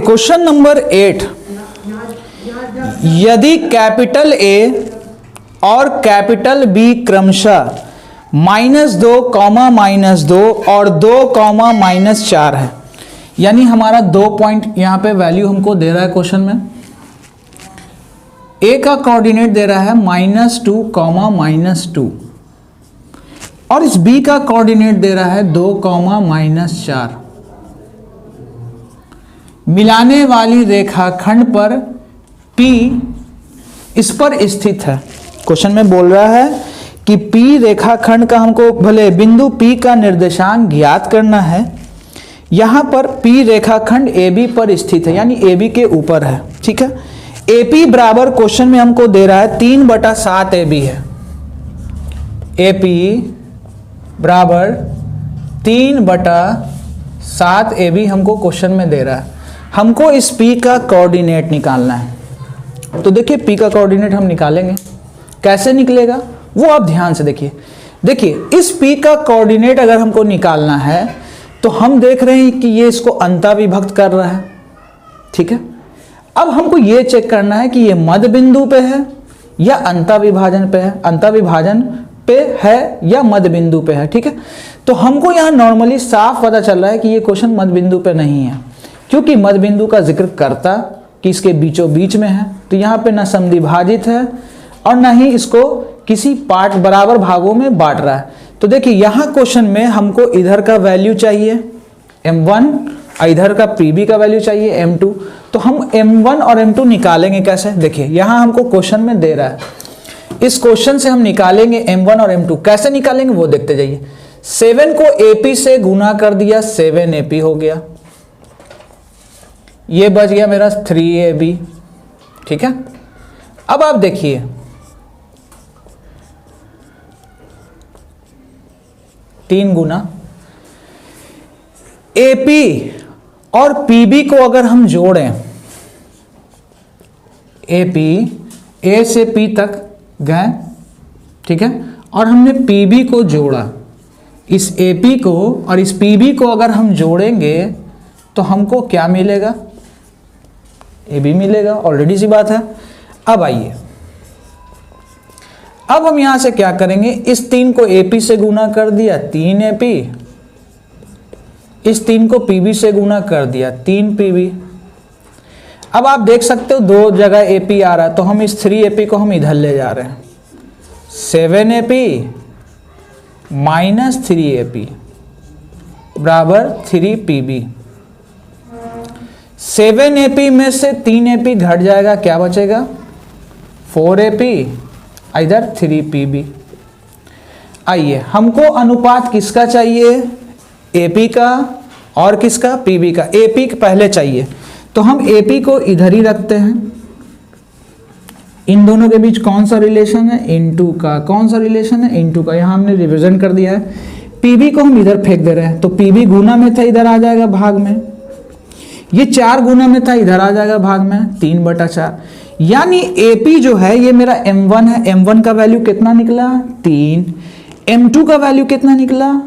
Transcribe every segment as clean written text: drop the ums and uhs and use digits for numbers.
Question number 8, यदि capital A और capital B क्रमशः -2, -2 और 2, -4 है, यानी हमारा 2 पॉइंट यहां पे वैल्यू हमको दे रहा है क्वेश्चन में। ए का कोऑर्डिनेट दे रहा है -2, -2 और इस बी का कोऑर्डिनेट दे रहा है 2, -4। मिलाने वाली रेखाखंड पर P इस पर स्थित है। क्वेश्चन में बोल रहा है कि P रेखाखंड का हमको भले बिंदु P का निर्देशांक ज्ञात करना है। यहां पर P रेखाखंड AB पर स्थित है, यानी AB के ऊपर है। ठीक है, AP बराबर क्वेश्चन में हमको दे रहा है 3/7 AB है। AP बराबर 3/7 AB हमको क्वेश्चन में दे रहा है। हमको इस P का कोऑर्डिनेट निकालना है। तो देखिए P का कोऑर्डिनेट हम निकालेंगे, कैसे निकलेगा वो आप ध्यान से देखिए। इस P का कोऑर्डिनेट अगर हमको निकालना है तो हम देख रहे हैं कि ये इसको अंतःविभक्त कर रहा है। ठीक है, अब हमको ये चेक करना है कि ये मध्य बिंदु पे है या अंतःविभाजन पे है, अंतःविभाजन पे है या मध्य बिंदु पे है। ठीक है, तो हमको यहाँ नॉर्मली साफ पता चल रहा है कि ये क्वेश्चन मध्य बिंदु पे नहीं है, क्योंकि मध्य बिंदु का जिक्र करता कि इसके बीचों बीच में है, तो यहाँ पे ना समद्विभाजित है और ना ही इसको किसी पार्ट बराबर भागों में बांट रहा है। तो देखिए यहाँ क्वेश्चन में हमको इधर का वैल्यू चाहिए m1 और इधर का pb का वैल्यू चाहिए m2। तो हम m1 और m2 निकालेंगे कैसे? देखिए यहाँ हमको क्वेश्चन में दे रहा है, इस क्वेश्चन से हम निकालेंगे m1 और m2। कैसे निकालेंगे वो देखते जाइए। 7 को AP से गुना कर दिया, 7AP हो गया, ये बच गया मेरा 3AB। ठीक है, अब आप देखिए तीन गुना AP और PB को अगर हम जोड़ें, AP A से P तक गए, ठीक है, और हमने PB को जोड़ा, इस AP को और इस PB को अगर हम जोड़ेंगे तो हमको क्या मिलेगा? AB मिलेगा, ऑलरेडी सी बात है। अब आइए, अब हम यहां से क्या करेंगे, इस 3 को AP से गुना कर दिया 3AP, इस 3 को PB से गुना कर दिया 3PB। अब आप देख सकते हो दो जगह AP आ रहा है, तो हम इस 3AP को हम इधर ले जा रहे हैं। 7AP माइनस 3AP बराबर 3PB। 7AP में से 3AP घट जाएगा, क्या बचेगा? 4AP, इधर 3PB। आइए, हमको अनुपात किसका चाहिए? AP का और किसका? PB का। AP पहले चाहिए, तो हम AP को इधर ही रखते हैं। इन दोनों के बीच कौन सा रिलेशन है? इनटू का। कौन सा रिलेशन है? इनटू का। यहां हमने रिविजन कर दिया है। PB को हम इधर फेंक दे रहे हैं, तो PB गुना में था, इधर आ जाएगा भाग में। ये 4 गुना में था, इधर आ जाएगा भाग में 3/4। यानी AP जो है ये मेरा m1 है। m1 का वैल्यू कितना निकला? 3। m2 का वैल्यू कितना निकला?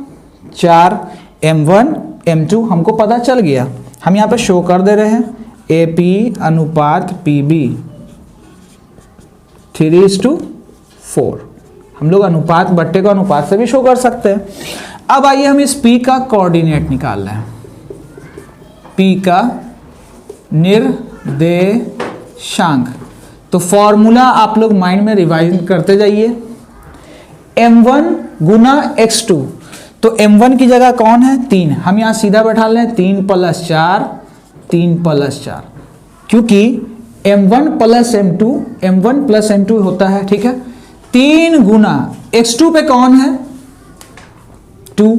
4। m1 m2 हमको पता चल गया, हम यहाँ पे शो कर दे रहे हैं। AP अनुपात PB 3:4। हम लोग अनुपात बट्टे को अनुपात से भी शो कर सकते हैं। अब आइए हम इस P का कोऑर्डिनेट निकाल रहे हैं। P का निर्देशांक, तो फॉर्मूला आप लोग माइंड में रिवाइज करते जाइए। m1 गुना x2, तो m1 की जगह कौन है? 3। हम यहां सीधा बैठा लें 3 + 4, 3 + 4, क्योंकि m1 + m2 होता है। ठीक है, 3 गुना x2 पे कौन है? 2।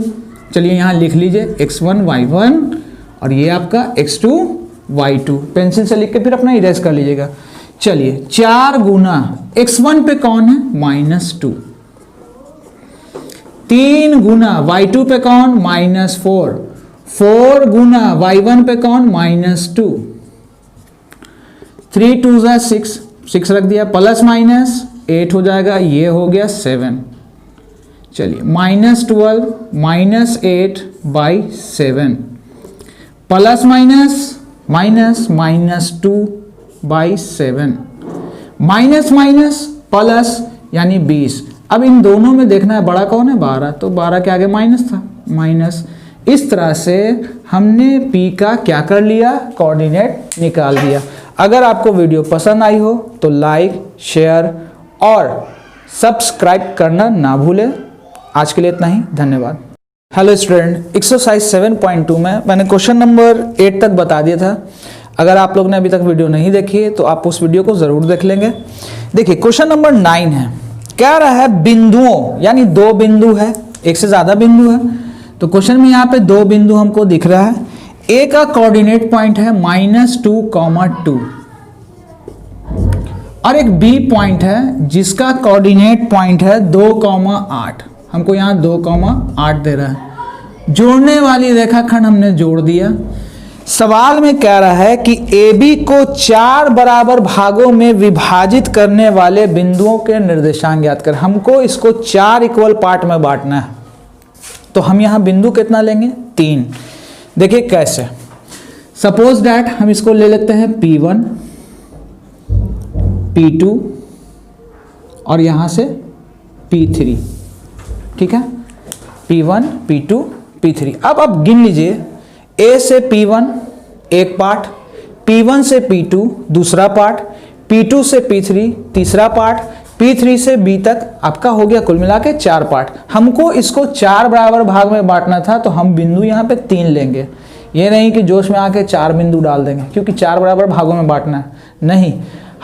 चलिए यहां लिख लीजिए x1 y1 और ये आपका x2 y2। पेंसिल से लिख के फिर अपना इरेज कर लीजिएगा। चलिए 4 गुना x1 पे कौन है? -2। 3 गुना y2 पे कौन? -4। 4 गुना y1 पे कौन? -2। 3 2 6, 6 रख दिया, प्लस माइनस 8 हो जाएगा, ये हो गया 7। चलिए -12 -8/7 plus minus minus minus 2/7, minus minus plus यानी 20। अब इन दोनों में देखना है बड़ा कौन है 12, तो 12 के आगे माइनस था, माइनस। इस तरह से हमने P का क्या कर लिया, कोऑर्डिनेट निकाल दिया। अगर आपको वीडियो पसंद आई हो तो लाइक, शेयर और सब्सक्राइब करना ना भूलें। आज के लिए इतना ही, धन्यवाद। हेलो स्टूडेंट, एक्सरसाइज 7.2 में मैंने क्वेश्चन नंबर 8 तक बता दिया था। अगर आप लोग ने अभी तक वीडियो नहीं देखी है तो आप उस वीडियो को ज़रूर देख लेंगे। देखिए क्वेश्चन नंबर 9 है, क्या रहा है, बिंदुओं यानी 2 बिंदु है, एक से ज़्यादा बिंदु है। तो क्वेश्चन में यहाँ पे 2 बिंदु हमको दिख रहा है। ए का कोऑर्डिनेट पॉइंट है -2, 2 और एक बी पॉइंट है जिसका कोऑर्डिनेट पॉइंट है 2,8। हमको यहाँ 2,8 दे रहा है। जोड़ने वाली रेखाखंड हमने जोड़ दिया। सवाल में कह रहा है कि AB को 4 बराबर भागों में विभाजित करने वाले बिंदुओं के निर्देशांक ज्ञात कर। हमको इसको 4 इक्वल पार्ट में बांटना है। तो हम यहाँ बिंदु कितना लेंगे, 3। देखिए कैसे, सपोज दैट हम इसको ले लेते हैं P1, P2 और यहाँ से P3, ठीक है, P1, P2, P3। अब गिन लीजिए, A से P1 एक पार्ट, P1 से P2 दूसरा पार्ट, P2 से P3 तीसरा पार्ट, P3 से B तक आपका हो गया कुल मिला के 4 पार्ट। हमको इसको 4 बराबर भाग में बांटना था, तो हम बिंदु यहाँ पे 3 लेंगे। ये नहीं कि जोश में आके 4 बिंदु डाल देंगे, क्योंकि 4 बराबर भागों में बांटना है, नहीं,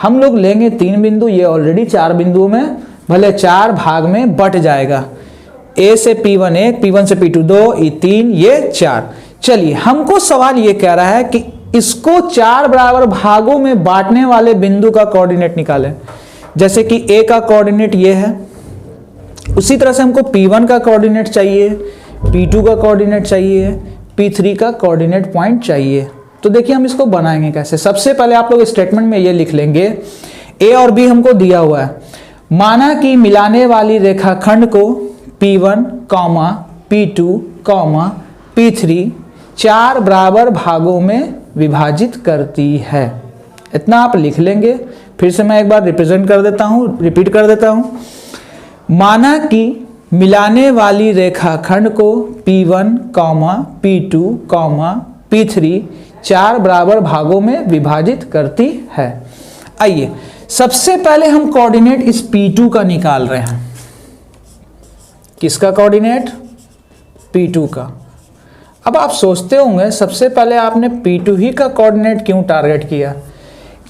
हम लोग लेंगे 3 बिंदु। ये ऑलरेडी 4 बिंदुओं में भले 4 भाग में बट जाएगा। A से P1 1, P1 से P2 2, ये 3, ये 4। चलिए, हमको सवाल ये कह रहा है कि इसको 4 बराबर भागों में बांटने वाले बिंदु का कोऑर्डिनेट निकालें। जैसे कि A का कोऑर्डिनेट ये है, उसी तरह से हमको P1 का कोऑर्डिनेट चाहिए, P2 का कोऑर्डिनेट चाहिए, P3 का कोऑर्डिनेट पॉइंट चाहिए। तो देखिए हम इसको बनाएंगे कैसे। सबसे पहले आप लोग स्टेटमेंट में ये लिख लेंगे, A और B हमको दिया हुआ है। माना कि मिलाने वाली रेखाखंड को P1, P2, P3 4 बराबर भागों में विभाजित करती है। इतना आप लिख लेंगे। फिर से मैं एक बार रिप्रेजेंट कर देता हूँ, रिपीट कर देता हूँ। माना कि मिलाने वाली रेखाखंड को P1, P2, P3 4 बराबर भागों में विभाजित करती है। आइए सबसे पहले हम कोऑर्डिनेट इस P2 का निकाल रहे हैं। किसका कोऑर्डिनेट, P2 का। अब आप सोचते होंगे सबसे पहले आपने P2 ही का कोऑर्डिनेट क्यों टारगेट किया,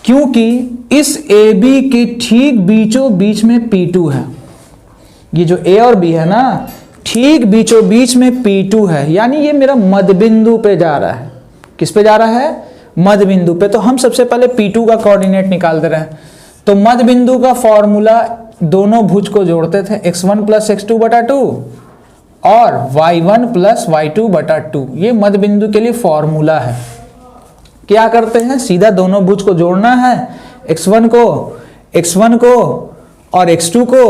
क्योंकि इस AB के ठीक बीचों बीच में P2 है। ये जो A और B है ना, ठीक बीचों बीच में P2 है, यानी ये मेरा मध्य बिंदु पे जा रहा है। किस पे जा रहा है, मध्य बिंदु पे। तो हम सबसे पहले P2 का कोऑर्डिनेट निकाल दे रहे हैं। तो मध्य बिंदु का फॉर्मूला दोनों भुज को जोड़ते थे, x1 + x2/2 और y1 + y2/2। ये मध्य बिंदु के लिए फॉर्मूला है। क्या करते हैं, सीधा दोनों भुज को जोड़ना है, x1 को और x2 को,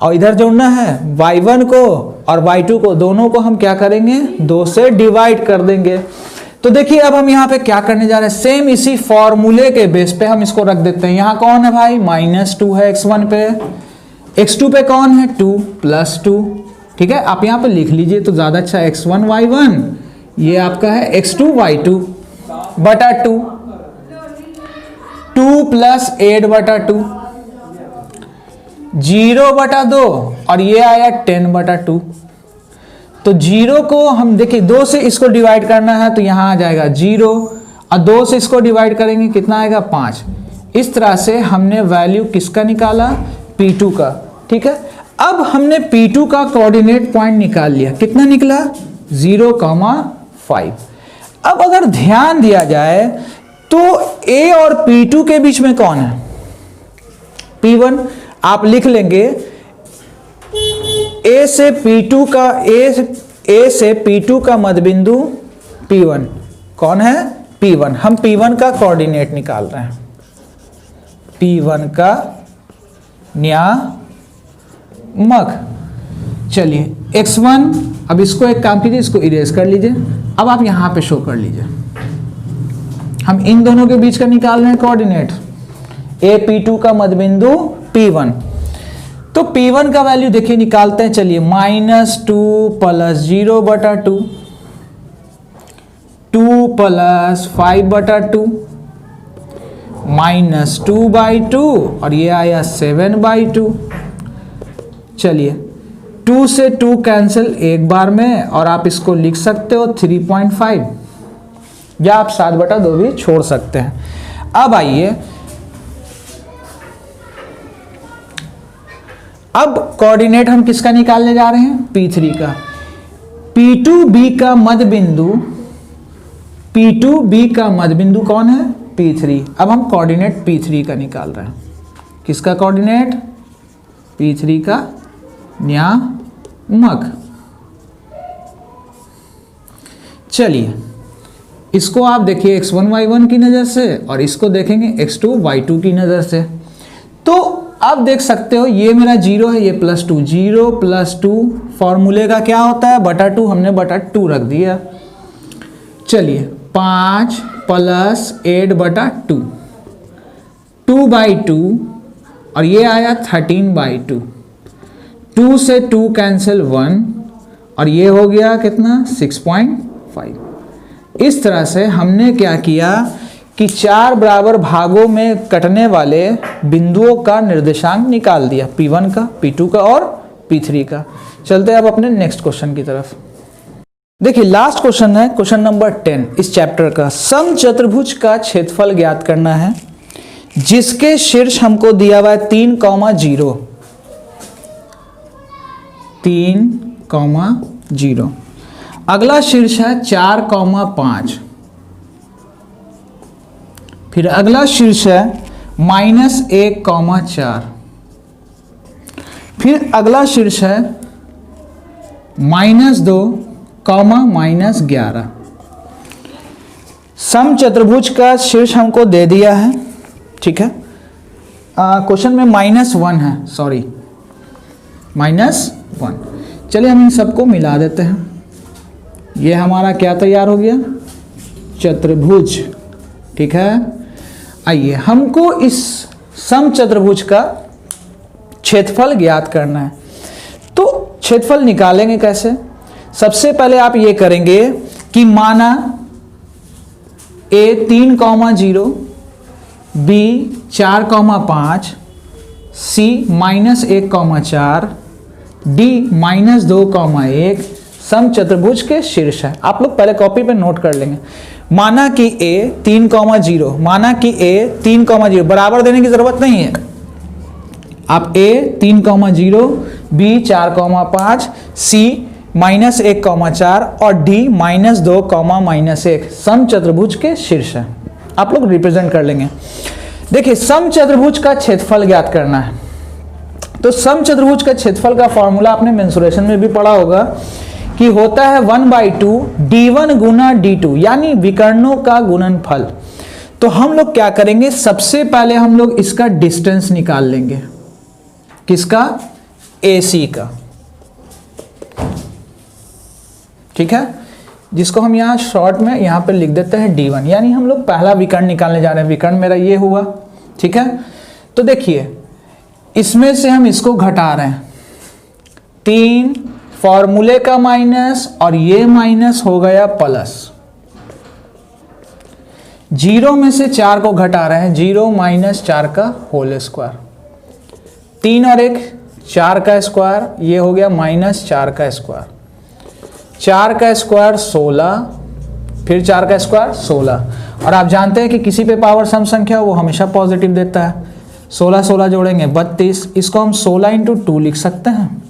और इधर जोड़ना है y1 को और y2 को। दोनों को हम क्या करेंगे, 2 से डिवाइड कर देंगे। तो देखिए अब हम यहाँ पे क्या करने जा रहे हैं, सेम इसी फॉर्मूले के बेस पे हम इसको रख देते हैं। यहाँ कौन है भाई, -2 है x1 पे, x2 पे कौन है 2 + 2, ठीक है। आप यहाँ पे लिख लीजिए तो ज्यादा अच्छा, x1 y1, ये आपका है x2 y2/2, 2 + 8/2, 0/2 और ये आया 10/2। तो 0 को हम देखिए 2 से इसको डिवाइड करना है तो यहाँ आ जाएगा 0, और 2 से इसको डिवाइड करेंगे कितना आएगा 5। इस तरह से हमने वैल्यू किसका निकाला, P2 का, ठीक है। अब हमने P2 का कोऑर्डिनेट पॉइंट निकाल लिया, कितना निकला 0,5। अब अगर ध्यान दिया जाए तो A और P2 के बीच में कौन है, P1। आप लिख लेंगे A से P2 का मध्यबिंदु P1 कौन है, P1। हम P1 का कोऑर्डिनेट निकाल रहे हैं, P1 का न्यामक। चलिए x1, अब इसको एक काम कीजिए, इसको इरेज कर लीजिए। अब आप यहां पे शो कर लीजिए, हम इन दोनों के बीच का निकाल रहे हैं कोऑर्डिनेट, ए P2 का मध्यबिंदु P1। तो P1 का वैल्यू देखिए निकालते हैं, चलिए -2 + 0/2, 2 + 5/2, -2/2 और ये आया 7/2। चलिए 2 से 2 कैंसिल एक बार में, और आप इसको लिख सकते हो 3.5, या आप 7/2 भी छोड़ सकते हैं। अब आइए, अब कोऑर्डिनेट हम किसका निकालने जा रहे हैं, P3 का। P2B का मध्यबिंदु, P2B का मध्यबिंदु कौन है, P3। अब हम कोऑर्डिनेट P3 का निकाल रहे हैं। किसका कोऑर्डिनेट, P3 का न्यामक। चलिए इसको आप देखिए x1 y1 की नज़र से, और इसको देखेंगे x2 y2 की नज़र से। तो आप देख सकते हो ये मेरा 0 है, ये +2, 0 + 2 फॉर्मूले का क्या होता है, /2, हमने /2 रख दिया। चलिए 5 + 8/2, 2/2, और ये आया 13/2, 2 से 2 कैंसिल 1, और ये हो गया कितना, 6.5। इस तरह से हमने क्या किया कि 4 बराबर भागों में कटने वाले बिंदुओं का निर्देशांक निकाल दिया, P1 का, P2 का और P3 का। चलते हैं अब अपने नेक्स्ट क्वेश्चन की तरफ। देखिए लास्ट क्वेश्चन है, क्वेश्चन नंबर 10 इस चैप्टर का। समचतुर्भुज का क्षेत्रफल ज्ञात करना है जिसके शीर्ष हमको दिया हुआ है 3,0, 3,0। अगला शीर्ष है 4,5, फिर अगला शीर्ष है -1,4, फिर अगला शीर्ष है -2, -11। समचतुर्भुज का शीर्ष हमको दे दिया है, ठीक है। क्वेश्चन में -1 है, सॉरी -1। चलिए हम इन सबको मिला देते हैं। ये हमारा क्या तैयार हो गया, चतुर्भुज, ठीक है। आइए हमको इस समचतुर्भुज का क्षेत्रफल ज्ञात करना है। तो क्षेत्रफल निकालेंगे कैसे, सबसे पहले आप ये करेंगे कि माना A 3,0, B 4,5, C -1,4, D -2,1 समचतुर्भुज के शीर्ष है। आप लोग पहले कॉपी पे नोट कर लेंगे। माना कि A 3,0, माना कि A 3,0, बराबर देने की जरूरत नहीं है। आप A 3,0, B 4,5, C -1,4 और D -2,-1 समचतुर्भुज के शीर्ष है। आप लोग रिप्रेजेंट कर लेंगे। देखिए समचतुर्भुज का क्षेत्रफल ज्ञात करना है, तो समचतुर्भुज का क्षेत्रफल का फॉर्मूला आपने मेंसुरेशन में भी पढ़ा होगा कि होता है 1/2 D1 गुना D2, यानी विकर्णों का गुणनफल। तो हम लोग क्या करेंगे, सबसे पहले हम लोग इसका डिस्टेंस निकाल लेंगे, किसका, AC का, ठीक है, जिसको हम यहाँ शॉर्ट में यहाँ पे लिख देते हैं D1, यानी हम लोग पहला विकर्ण निकालने जा रहे हैं। विकर्ण मेरा ये हुआ, ठीक है। तो देखिए इसमें से हम इसको घटा रहे हैं, 3 फॉर्मूले का माइनस और ये माइनस हो गया प्लस, 0 में से 4 को घटा रहे हैं, 0 - 4 का होल स्क्वायर, 3 और 1 4 का स्क्वायर, ये हो गया -4 का स्क्वायर, 4 का स्क्वायर 16, फिर 4 का स्क्वायर 16। और आप जानते हैं कि किसी पे पावर सम संख्या वो हमेशा पॉजिटिव देता है। 16 16 जोड़ेंगे 32, इसको हम 16 × 2 लिख सकते हैं।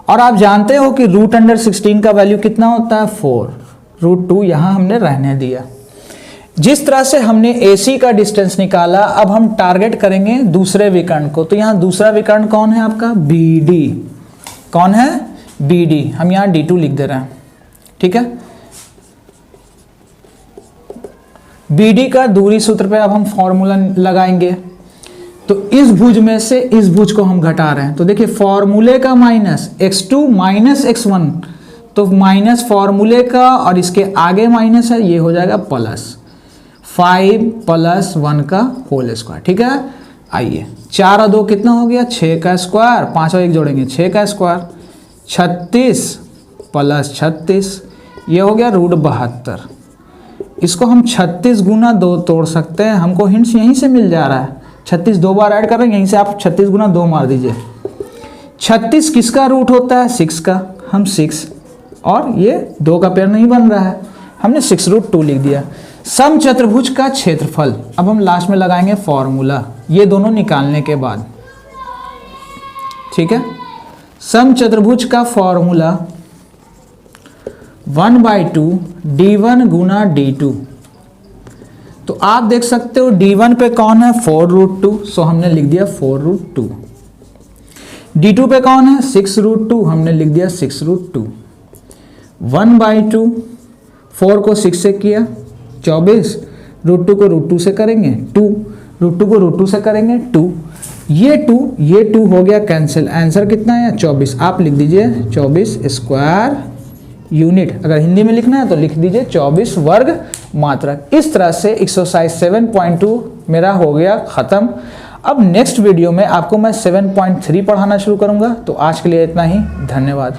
और आप जानते हो कि √16 का वैल्यू कितना होता है, 4, √2 यहाँ हमने रहने दिया। जिस तरह से हमने AC का डिस्टेंस निकाला, अब हम टारगेट करेंगे दूसरे विकर्ण को। तो यहाँ दूसरा विकर्ण कौन है आपका, BD। कौन है, BD। हम यहाँ D2 लिख दे रहे हैं, ठीक है। BD का दूरी सूत्र पे अब हम फॉर्मूला लगाएंगे। तो इस भुज में से इस भुज को हम घटा रहे हैं, तो देखिए फॉर्मूले का माइनस x2 - x1, तो माइनस फॉर्मूले का और इसके आगे माइनस है, ये हो जाएगा प्लस। 5 + 1 का होल स्क्वायर। ठीक है, आइए 4 और 2 कितना हो गया 6 का स्क्वायर, 5 और 1 जोड़ेंगे 6 का स्क्वायर, 36 + 36 ये हो गया √72। इसको हम 36 गुना 2 तोड़ सकते हैं, हमको हिंट्स यहीं से मिल जा रहा है। 36 2 बार ऐड कर रहे हैं, यहीं से आप 36 गुना 2 मार दीजिए। 36 किसका रूट होता है 6 का, हम 6 और ये 2 का पेयर नहीं बन रहा है, हमने 6√2 लिख दिया। समचतुर्भुज का क्षेत्रफल, अब हम लास्ट में लगाएंगे फॉर्मूला ये दोनों निकालने के बाद। ठीक है, समचतुर्भुज का फॉर्मूला 1/2 d1 गुना d2। तो आप देख सकते हो d1 पे कौन है 4√2, सो हमने लिख दिया 4√2। d2 पे कौन है 6√2, हमने लिख दिया 6√2। 1/2 4 को 6 से किया 24, √2 को √2 से करेंगे 2, √2 को √2 से करेंगे 2, ये 2 हो गया कैंसिल। आंसर कितना है 24, आप लिख दीजिए 24 स्क्वायर यूनिट। अगर हिंदी में लिखना है तो लिख दीजिए 24 वर्ग मात्रक। इस तरह से एक्सरसाइज 7.2 मेरा हो गया ख़त्म। अब नेक्स्ट वीडियो में आपको मैं 7.3 पढ़ाना शुरू करूँगा। तो आज के लिए इतना ही, धन्यवाद।